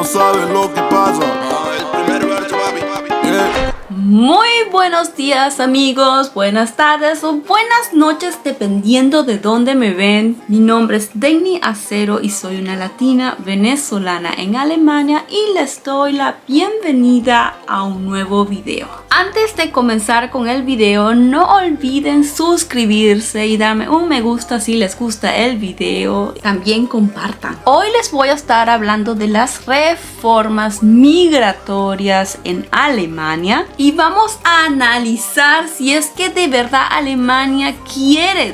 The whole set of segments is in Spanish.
no sabes lo que pasa. El primer verso, papi. Muy buenos días amigos, buenas tardes o buenas noches dependiendo de dónde me ven. Mi nombre es Denny Acero y soy una latina venezolana en Alemania y les doy la bienvenida a un nuevo video. Antes de comenzar con el video, no olviden suscribirse y darme un me gusta si les gusta el video. También compartan. Hoy les voy a estar hablando de las reformas migratorias en Alemania y vamos a analizar si es que de verdad Alemania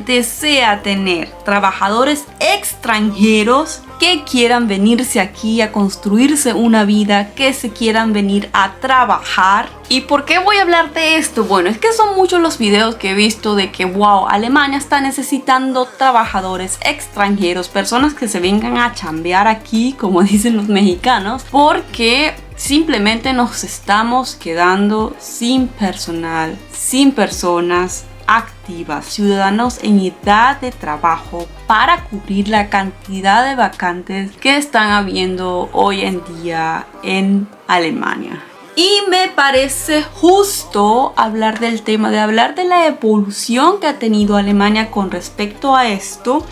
desea tener trabajadores extranjeros que quieran venirse aquí a construirse una vida, que se quieran venir a trabajar. ¿Y por qué voy a hablar de esto? Bueno, es que son muchos los videos que he visto de que, wow, Alemania está necesitando trabajadores extranjeros, personas que se vengan a chambear aquí, como dicen los mexicanos, porque simplemente nos estamos quedando sin personal, sin personas activas, ciudadanos en edad de trabajo para cubrir la cantidad de vacantes que están habiendo hoy en día en Alemania. Y me parece justo hablar del tema, de hablar de la evolución que ha tenido Alemania con respecto a esto,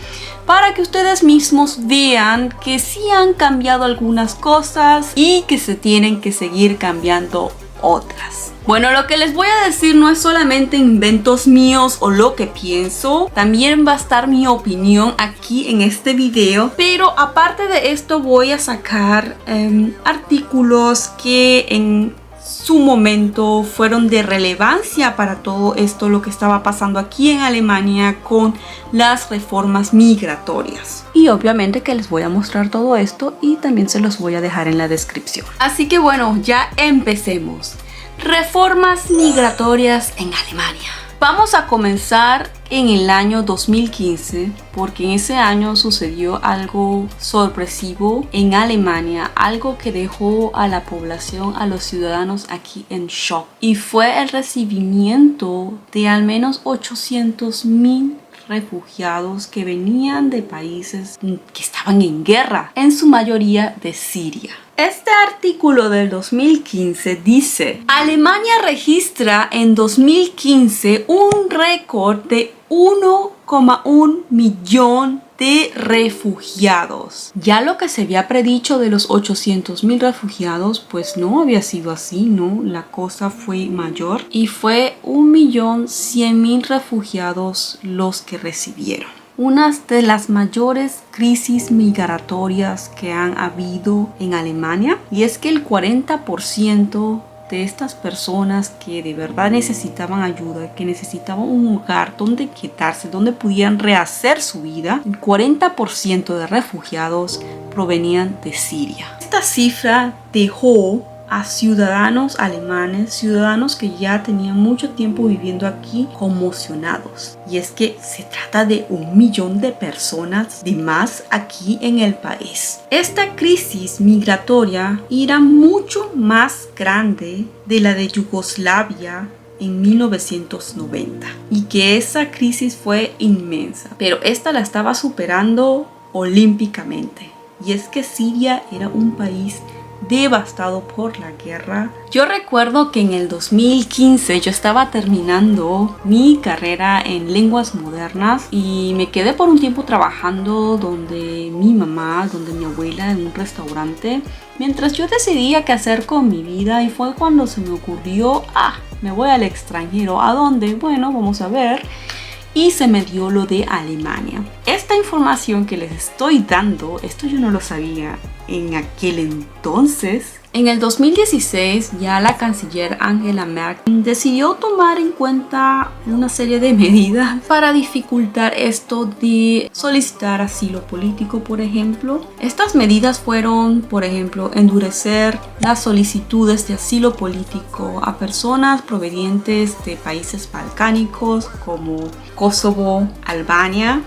para que ustedes mismos vean que sí han cambiado algunas cosas y que se tienen que seguir cambiando otras. Bueno, lo que les voy a decir no es solamente inventos míos o lo que pienso, también va a estar mi opinión aquí en este video, pero aparte de esto voy a sacar artículos que en su momento fueron de relevancia para todo esto, lo que estaba pasando aquí en Alemania con las reformas migratorias. Y obviamente que les voy a mostrar todo esto y también se los voy a dejar en la descripción. Así que bueno, ya empecemos. Reformas migratorias en Alemania. Vamos a comenzar en el año 2015 porque en ese año sucedió algo sorpresivo en Alemania, algo que dejó a la población, a los ciudadanos aquí en shock, y fue el recibimiento de al menos 800,000 refugiados que venían de países que estaban en guerra, en su mayoría de Siria. Este artículo del 2015 dice: Alemania registra en 2015 un récord de 1,1 millón de refugiados. Ya lo que se había predicho de los 800,000 refugiados, pues no había sido así, ¿no? La cosa fue mayor y fue 1.100.000 refugiados los que recibieron. Una de las mayores crisis migratorias que han habido en Alemania, y es que el 40% de estas personas que de verdad necesitaban ayuda, que necesitaban un hogar donde quedarse, donde pudieran rehacer su vida, el 40% de refugiados provenían de Siria. Esta cifra dejó a ciudadanos alemanes, ciudadanos que ya tenían mucho tiempo viviendo aquí, conmocionados. Y es que se trata de 1 millón de personas de más aquí en el país. Esta crisis migratoria era mucho más grande de la de Yugoslavia en 1990, y que esa crisis fue inmensa, pero esta la estaba superando olímpicamente. Y es que Siria era un país devastado por la guerra. Yo recuerdo que en el 2015 yo estaba terminando mi carrera en lenguas modernas y me quedé por un tiempo trabajando donde mi mamá, donde mi abuela, en un restaurante, mientras yo decidía qué hacer con mi vida, y fue cuando se me ocurrió, me voy al extranjero. ¿A dónde? Bueno, vamos a ver. Y se me dio lo de Alemania. Esta información que les estoy dando, esto yo no lo sabía en aquel entonces. En el 2016 ya la canciller Angela Merkel decidió tomar en cuenta una serie de medidas para dificultar esto de solicitar asilo político, por ejemplo. Estas medidas fueron, por ejemplo, endurecer las solicitudes de asilo político a personas provenientes de países balcánicos como Kosovo, Albania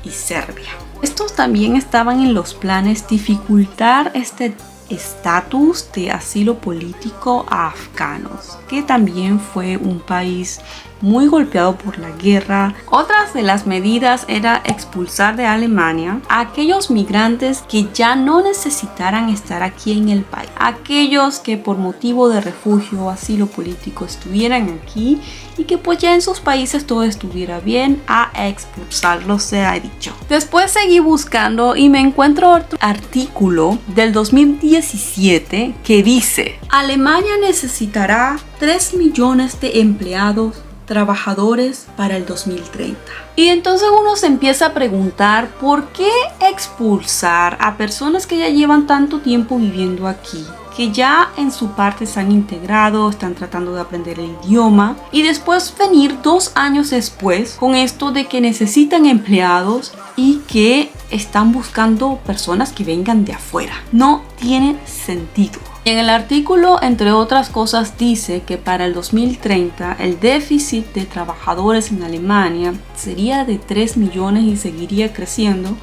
y Serbia. Estos también estaban en los planes dificultar este estatus de asilo político a afganos, que también fue un país muy golpeado por la guerra. Otras de las medidas era expulsar de Alemania a aquellos migrantes que ya no necesitaran estar aquí en el país. Aquellos que por motivo de refugio o asilo político estuvieran aquí y que pues ya en sus países todo estuviera bien, a expulsarlos se ha dicho. Después seguí buscando y me encuentro otro artículo del 2017 que dice: Alemania necesitará 3 millones de empleados trabajadores para el 2030. Y entonces uno se empieza a preguntar por qué expulsar a personas que ya llevan tanto tiempo viviendo aquí, que ya en su parte se han integrado, están tratando de aprender el idioma, y después venir 2 años después con esto de que necesitan empleados y que están buscando personas que vengan de afuera. No tiene sentido. En el artículo, entre otras cosas, dice que para el 2030 el déficit de trabajadores en Alemania sería de 3 millones y seguiría creciendo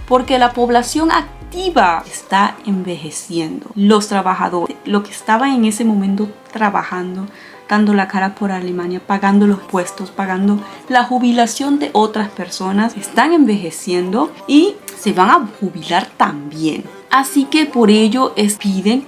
porque la población activa está envejeciendo. Los trabajadores, lo que estaban en ese momento trabajando, dando la cara por Alemania, pagando los puestos, pagando la jubilación de otras personas, están envejeciendo y se van a jubilar también. Así que por ello piden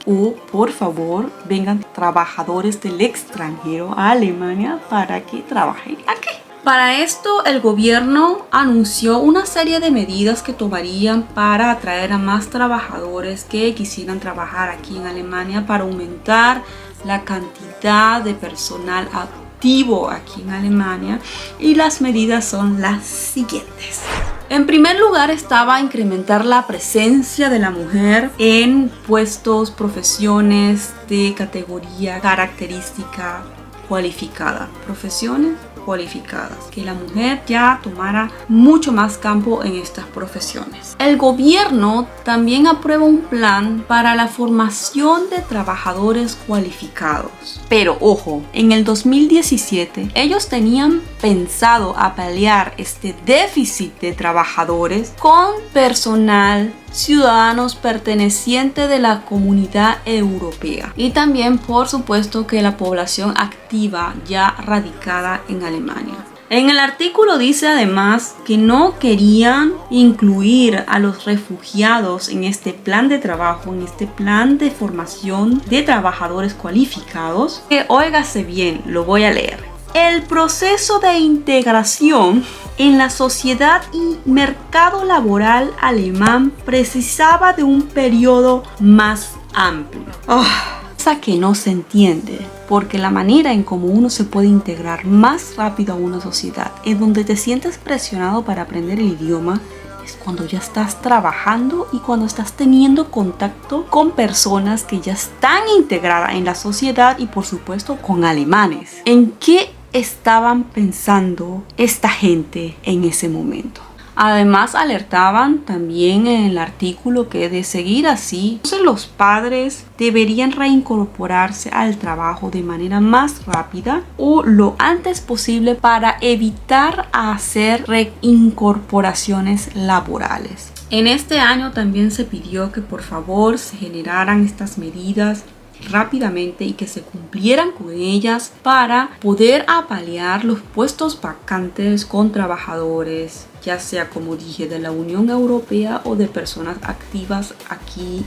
por favor vengan trabajadores del extranjero a Alemania para que trabajen aquí. Para esto el gobierno anunció una serie de medidas que tomarían para atraer a más trabajadores que quisieran trabajar aquí en Alemania, para aumentar la cantidad de personal activo aquí en Alemania, y las medidas son las siguientes. En primer lugar estaba incrementar la presencia de la mujer en puestos, profesiones de categoría, característica cualificada. Profesiones cualificadas, que la mujer ya tomara mucho más campo en estas profesiones. El gobierno también aprueba un plan para la formación de trabajadores cualificados. Pero ojo, en el 2017 ellos tenían pensado paliar este déficit de trabajadores con personal, ciudadanos pertenecientes de la comunidad europea, y también por supuesto que la población activa ya radicada en Alemania. En el artículo dice además que no querían incluir a los refugiados en este plan de trabajo, en este plan de formación de trabajadores cualificados, que óigase bien, lo voy a leer. El proceso de integración en la sociedad y mercado laboral alemán precisaba de un periodo más amplio. Cosa que no se entiende, porque la manera en cómo uno se puede integrar más rápido a una sociedad en donde te sientes presionado para aprender el idioma es cuando ya estás trabajando y cuando estás teniendo contacto con personas que ya están integradas en la sociedad, y por supuesto con alemanes. ¿En qué estaban pensando esta gente en ese momento? Además alertaban también en el artículo que de seguir así, entonces los padres deberían reincorporarse al trabajo de manera más rápida o lo antes posible para evitar hacer reincorporaciones laborales. En este año también se pidió que por favor se generaran estas medidas rápidamente y que se cumplieran con ellas para poder paliar los puestos vacantes con trabajadores, ya sea, como dije, de la Unión Europea o de personas activas aquí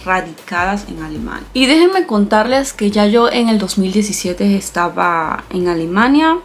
radicadas en Alemania. Y déjenme contarles que ya yo en el 2017 estaba en Alemania,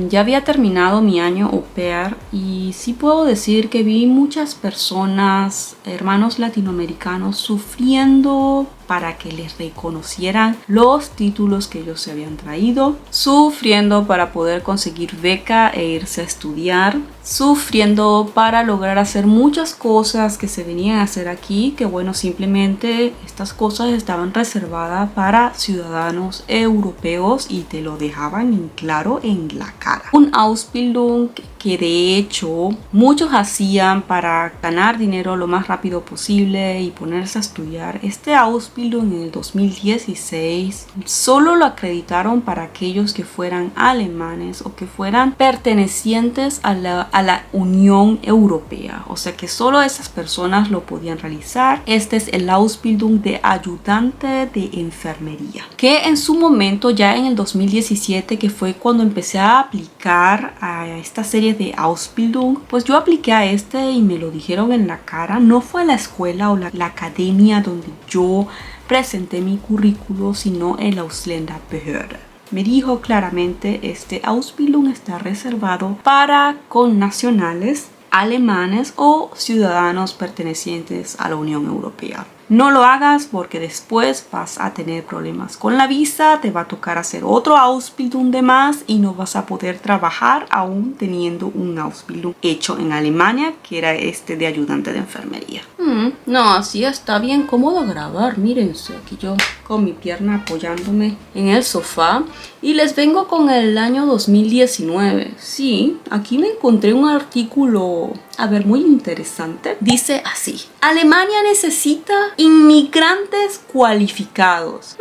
ya había terminado mi año au pair, y sí puedo decir que vi muchas personas, hermanos latinoamericanos, sufriendo para que les reconocieran los títulos que ellos se habían traído, sufriendo para poder conseguir beca e irse a estudiar, sufriendo para lograr hacer muchas cosas que se venían a hacer aquí, que bueno, simplemente estas cosas estaban reservadas para ciudadanos europeos y te lo dejaban en claro en la cara. Un Ausbildung que de hecho muchos hacían para ganar dinero lo más rápido posible y ponerse a estudiar, este Ausbildung en el 2016 solo lo acreditaron para aquellos que fueran alemanes o que fueran pertenecientes a la Unión Europea. O sea que solo esas personas lo podían realizar. Este es el Ausbildung de ayudante de enfermería, que en su momento, ya en el 2017, que fue cuando empecé a aplicar a esta serie de Ausbildung, pues yo apliqué a este y me lo dijeron en la cara. No fue la escuela o la academia donde yo presenté mi currículo, sino el Ausländerbehörde. Me dijo claramente, este Ausbildung está reservado para connacionales alemanes o ciudadanos pertenecientes a la Unión Europea. No lo hagas porque después vas a tener problemas con la visa, te va a tocar hacer otro Ausbildung de más y no vas a poder trabajar aún teniendo un Ausbildung hecho en Alemania, que era este de ayudante de enfermería. No, así está bien cómodo grabar. Mírense, aquí yo con mi pierna apoyándome en el sofá y les vengo con el año 2019. Sí, aquí me encontré un artículo, muy interesante. Dice así: Alemania necesita inmigrantes cualificados.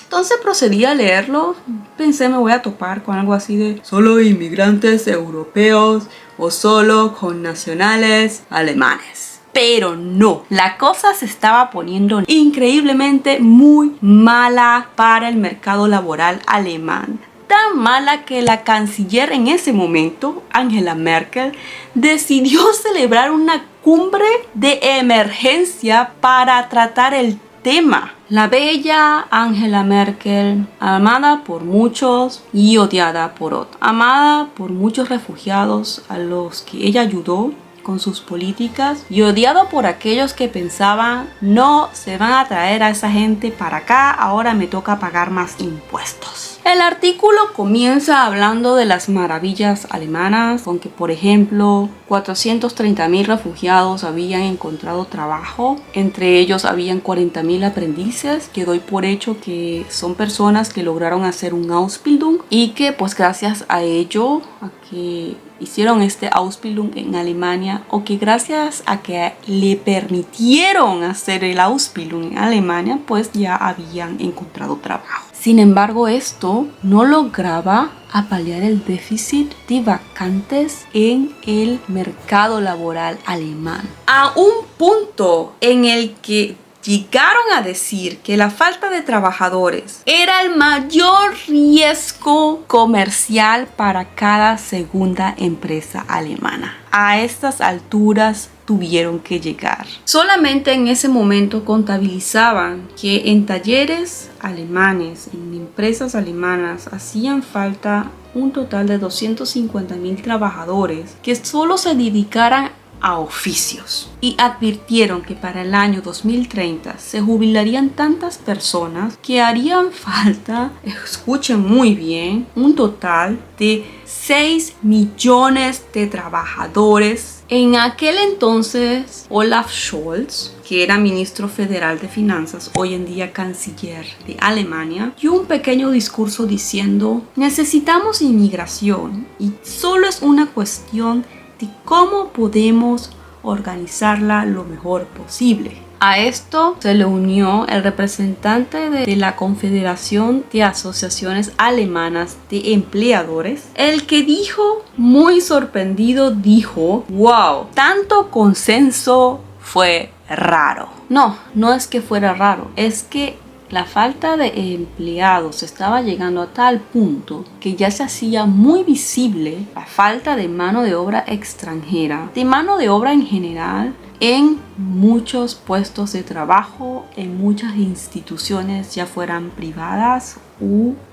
Entonces procedí a leerlo. Pensé me voy a topar con algo así de solo inmigrantes europeos o solo con nacionales alemanes. Pero no, la cosa se estaba poniendo increíblemente muy mala para el mercado laboral alemán. Tan mala que la canciller en ese momento, Angela Merkel, decidió celebrar una cumbre de emergencia para tratar el tema. La bella Angela Merkel, amada por muchos y odiada por otros. Amada por muchos refugiados a los que ella ayudó con sus políticas y odiado por aquellos que pensaban no se van a traer a esa gente para acá, ahora me toca pagar más impuestos. El artículo comienza hablando de las maravillas alemanas, con que por ejemplo 430.000 refugiados habían encontrado trabajo, entre ellos habían 40.000 aprendices, que doy por hecho que son personas que lograron hacer un Ausbildung y que pues gracias a ello, a que hicieron este Ausbildung en Alemania, o que gracias a que le permitieron hacer el Ausbildung en Alemania, pues ya habían encontrado trabajo. Sin embargo, esto no lograba paliar el déficit de vacantes en el mercado laboral alemán. A un punto en el que llegaron a decir que la falta de trabajadores era el mayor riesgo comercial para cada segunda empresa alemana. A estas alturas tuvieron que llegar. Solamente en ese momento contabilizaban que en talleres alemanes, en empresas alemanas, hacían falta un total de 250.000 trabajadores que solo se dedicaran a oficios, y advirtieron que para el año 2030 se jubilarían tantas personas que harían falta, escuchen muy bien, un total de 6 millones de trabajadores. En aquel entonces, Olaf Scholz, que era ministro federal de finanzas, hoy en día canciller de Alemania, dio un pequeño discurso diciendo: necesitamos inmigración y solo es una cuestión de cómo podemos organizarla lo mejor posible. A esto se le unió el representante de la Confederación de Asociaciones Alemanas de Empleadores, el que dijo, muy sorprendido, dijo: wow, tanto consenso fue raro. No es que fuera raro, es que la falta de empleados estaba llegando a tal punto que ya se hacía muy visible la falta de mano de obra extranjera, de mano de obra en general, en muchos puestos de trabajo, en muchas instituciones, ya fueran privadas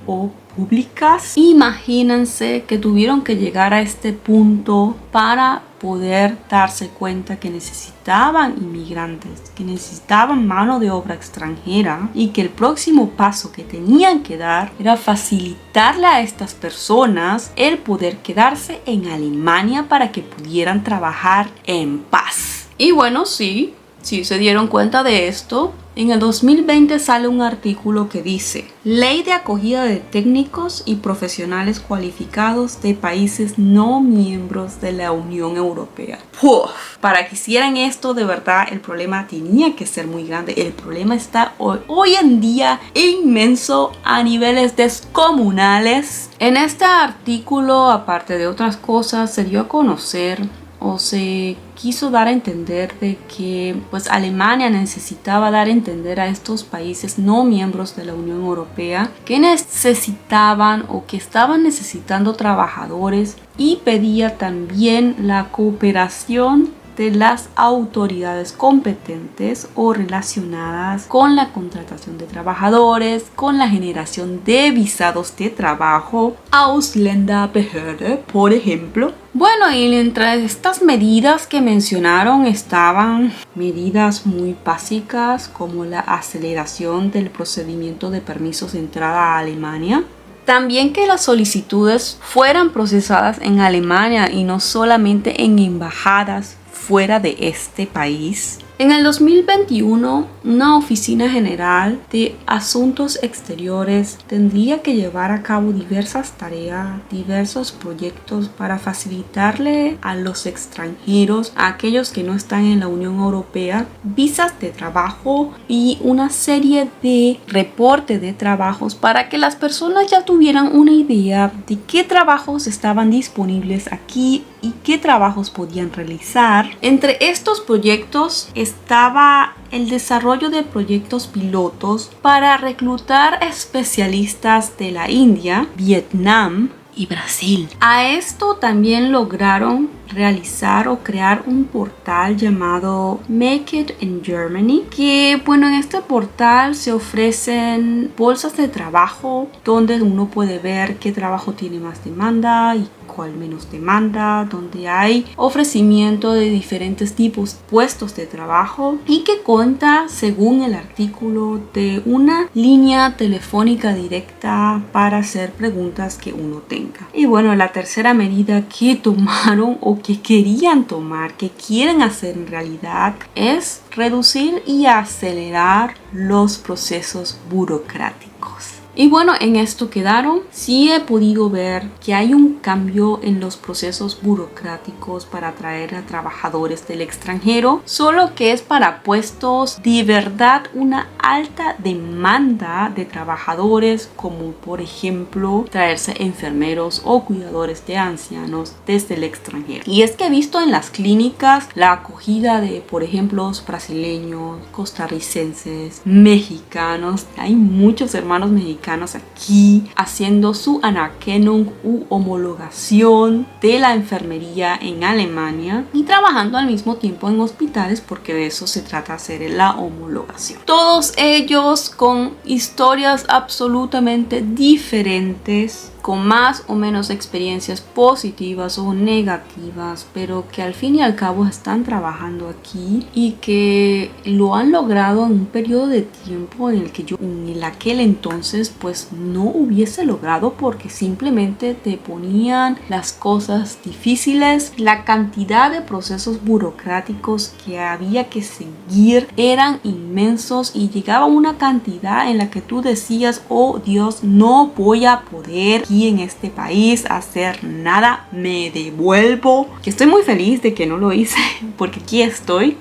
o públicas. Imagínense que tuvieron que llegar a este punto para poder darse cuenta que necesitaban inmigrantes, que necesitaban mano de obra extranjera, y que el próximo paso que tenían que dar era facilitarle a estas personas el poder quedarse en Alemania para que pudieran trabajar en paz. Y bueno, sí se dieron cuenta de esto En el 2020 sale un artículo que dice: Ley de acogida de técnicos y profesionales cualificados de países no miembros de la Unión Europea. ¡Puf! Para que hicieran esto, de verdad, el problema tenía que ser muy grande. El problema está hoy en día inmenso a niveles descomunales. En este artículo, aparte de otras cosas, se dio a conocer o se quiso dar a entender de que pues Alemania necesitaba dar a entender a estos países no miembros de la Unión Europea que necesitaban o que estaban necesitando trabajadores, y pedía también la cooperación de las autoridades competentes o relacionadas con la contratación de trabajadores, con la generación de visados de trabajo, Ausländerbehörde, por ejemplo. Bueno, y entre estas medidas que mencionaron estaban medidas muy básicas como la aceleración del procedimiento de permisos de entrada a Alemania. También que las solicitudes fueran procesadas en Alemania y no solamente en embajadas fuera de este país. En el 2021, una oficina general de asuntos exteriores tendría que llevar a cabo diversas tareas, diversos proyectos para facilitarle a los extranjeros, a aquellos que no están en la Unión Europea, visas de trabajo y una serie de reportes de trabajos para que las personas ya tuvieran una idea de qué trabajos estaban disponibles aquí y qué trabajos podían realizar. Entre estos proyectos estaba el desarrollo de proyectos pilotos para reclutar especialistas de la India, Vietnam y Brasil. A esto también lograron realizar o crear un portal llamado Make It in Germany, que bueno, en este portal se ofrecen bolsas de trabajo donde uno puede ver qué trabajo tiene más demanda y cuál menos demanda, donde hay ofrecimiento de diferentes tipos de puestos de trabajo, y que cuenta, según el artículo, de una línea telefónica directa para hacer preguntas que uno tenga. Y bueno, la tercera medida que tomaron o que querían tomar, que quieren hacer en realidad, es reducir y acelerar los procesos burocráticos. Y bueno, en esto quedaron. Sí he podido ver que hay un cambio en los procesos burocráticos para atraer a trabajadores del extranjero, solo que es para puestos de verdad una alta demanda de trabajadores, como por ejemplo traerse enfermeros o cuidadores de ancianos desde el extranjero. Y es que he visto en las clínicas la acogida de, por ejemplo, brasileños, costarricenses, mexicanos. Hay muchos hermanos mexicanos aquí haciendo su Anerkennung u homologación de la enfermería en Alemania y trabajando al mismo tiempo en hospitales, porque de eso se trata, hacer la homologación. Todos ellos con historias absolutamente diferentes, con más o menos experiencias positivas o negativas, pero que al fin y al cabo están trabajando aquí y que lo han logrado en un periodo de tiempo en el que yo en aquel entonces pues no hubiese logrado, porque simplemente te ponían las cosas difíciles. La cantidad de procesos burocráticos que había que seguir eran inmensos y llegaba una cantidad en la que tú decías: oh Dios, no voy a poder en este país hacer nada, me devuelvo. Que estoy muy feliz de que no lo hice, porque aquí estoy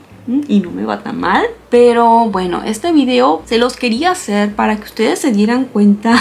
y no me va tan mal. Pero bueno, este video se los quería hacer para que ustedes se dieran cuenta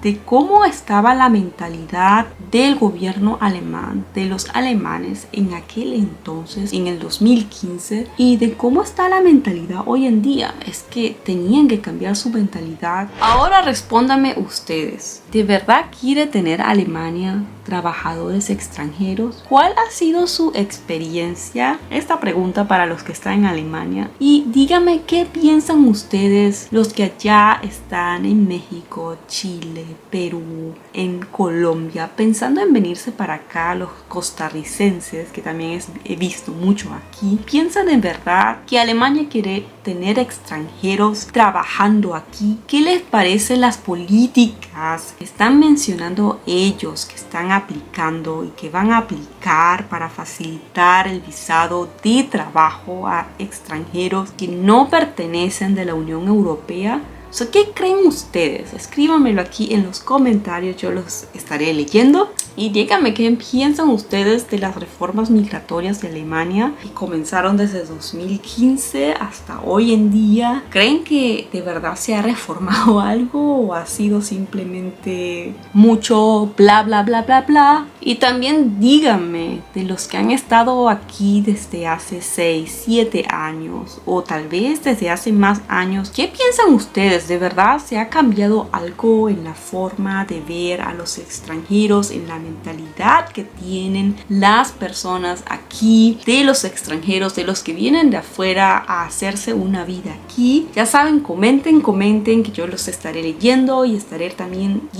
de cómo estaba la mentalidad del gobierno alemán, de los alemanes en aquel entonces, en el 2015, y de cómo está la mentalidad hoy en día. Es que tenían que cambiar su mentalidad. Ahora respóndanme ustedes, ¿de verdad quiere tener Alemania trabajadores extranjeros? ¿Cuál ha sido su experiencia? Esta pregunta para los que están en Alemania. Y díganme qué piensan ustedes, los que allá están en México, Chile, Perú, en Colombia, pensando en venirse para acá, los costarricenses, que también he visto mucho aquí, piensan en verdad que Alemania quiere tener extranjeros trabajando aquí. ¿Qué les parecen las políticas que están mencionando ellos, que están aplicando y que van a aplicar para facilitar el visado de trabajo a extranjeros que no pertenecen de la Unión Europea? So, ¿qué creen ustedes? Escríbanmelo aquí en los comentarios, yo los estaré leyendo. Y díganme qué piensan ustedes de las reformas migratorias de Alemania que comenzaron desde 2015 hasta hoy en día. ¿Creen que de verdad se ha reformado algo o ha sido simplemente mucho bla bla bla bla bla? Y también díganme de los que han estado aquí desde hace 6, 7 años o tal vez desde hace más años. ¿Qué piensan ustedes? ¿De verdad se ha cambiado algo en la forma de ver a los extranjeros, en la mentalidad que tienen las personas aquí, de los extranjeros, de los que vienen de afuera a hacerse una vida aquí? Ya saben, comenten que yo los estaré leyendo y estaré también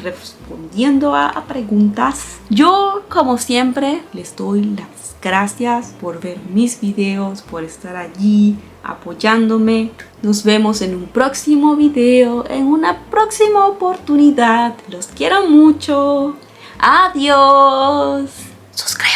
respondiendo a preguntas. Yo, como siempre, les doy las gracias por ver mis videos, por estar allí apoyándome. Nos vemos en un próximo video, en una próxima oportunidad. Los quiero mucho. Adiós. Suscríbete.